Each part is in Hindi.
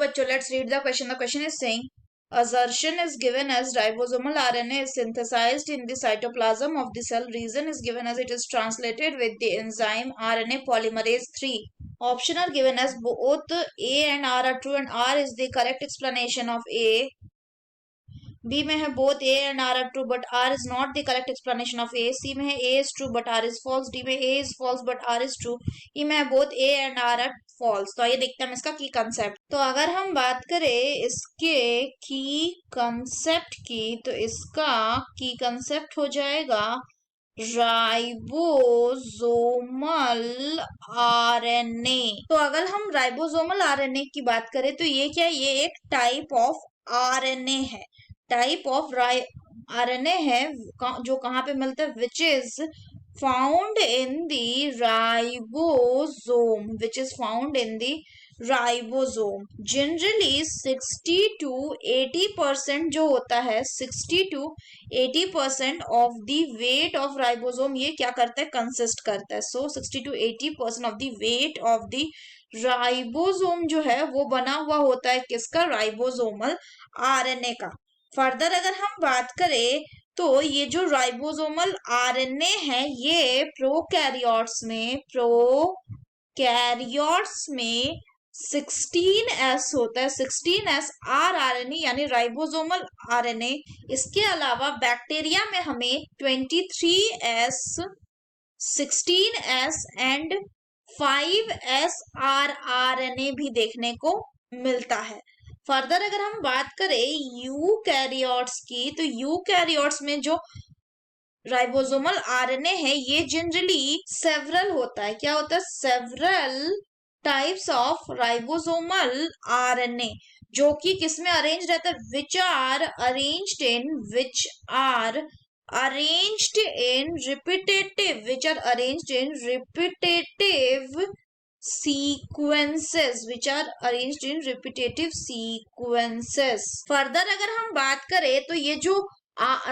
बच्चों, let's read the question. The question is saying assertion is given as ribosomal RNA is synthesized in the cytoplasm of the cell. Reason is given as it is translated with the enzyme RNA polymerase 3. Option are given as both A and R are true and R is the correct explanation of A. B में है both A and R are true but R is not the correct explanation of A. C में है A is true but R is false. D में A is false but R is true. E में है both A and R are false. तो आइए देखते हैं हम इसका की कंसेप्ट. तो अगर हम बात करें इसके की कंसेप्ट की, तो इसका की कंसेप्ट हो जाएगा राइबोसोमल आरएनए. तो अगर हम राइबोसोमल आरएनए की बात करें तो ये क्या है, ये एक टाइप ऑफ आरएनए है, टाइप ऑफ आरएनए है जो कहाँ पे मिलता है, which is found in the ribosome, which is found in the ribosome. Generally 60 to 80% जो होता है, 60 to 80% of the weight of ribosome ये क्या करता है, कंसिस्ट करता है. सो 60 to 80% of the weight of the ribosome जो है वो बना हुआ होता है किसका, राइबोसोमल आरएनए का. फर्दर अगर हम बात करें तो ये जो राइबोसोमल आरएनए है ये प्रोकैरियोट्स में 16S होता है. 16S आरएनए यानी राइबोसोमल आरएनए. इसके अलावा बैक्टीरिया में हमें 23S, 16S and 5S RNA भी देखने को मिलता है. फर्दर अगर हम बात करें यूकैरियोट्स की, तो यूकैरियोट्स में जो राइबोसोमल आरएनए है ये जनरली सेवरल होता है. क्या होता है, several types of ribosomal RNA जो कि किसमें अरेंज रहता है, which are arranged in repetitive sequences, which are arranged in repetitive sequences. Further अगर हम बात करें तो ये जो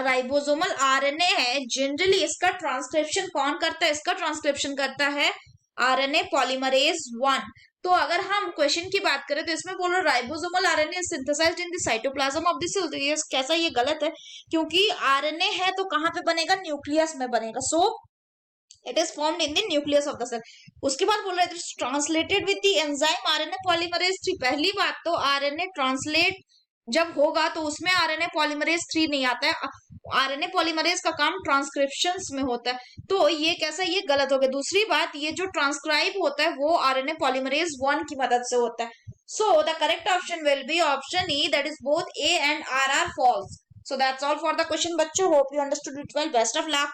राइबोसोमल आरएनए है जनरली इसका ट्रांसक्रिप्शन कौन करता है, इसका ट्रांसक्रिप्शन करता है आरएनए पॉलीमरेज 1. तो अगर हम क्वेश्चन की बात करें तो इसमें बोल रहा ribosomal RNA synthesized in the cytoplasm of the cell. तो ये कैसा, ये गलत है क्योंकि आरएनए है तो कहां पे बनेगा, न्यूक्लियस में बनेगा. So it is formed in the nucleus of the cell. उसके बाद बोल रहा है translated with the enzyme RNA polymerase 3. पहली बात तो आरएनए ट्रांसलेट जब होगा तो उसमें आरएनए पॉलीमरेज 3 नहीं आता है. आरएनए पॉलीमरेज का काम ट्रांसक्रिप्शंस में होता है. तो ये कैसा, ये गलत हो गया. दूसरी बात, ये जो ट्रांसक्राइब होता है वो आरएनए पॉलीमरेज 1 की मदद से होता है. So the correct option will be option E, that is both A and R are false. So that's all for the question बच्चों. Hope you understood it well. Best of luck.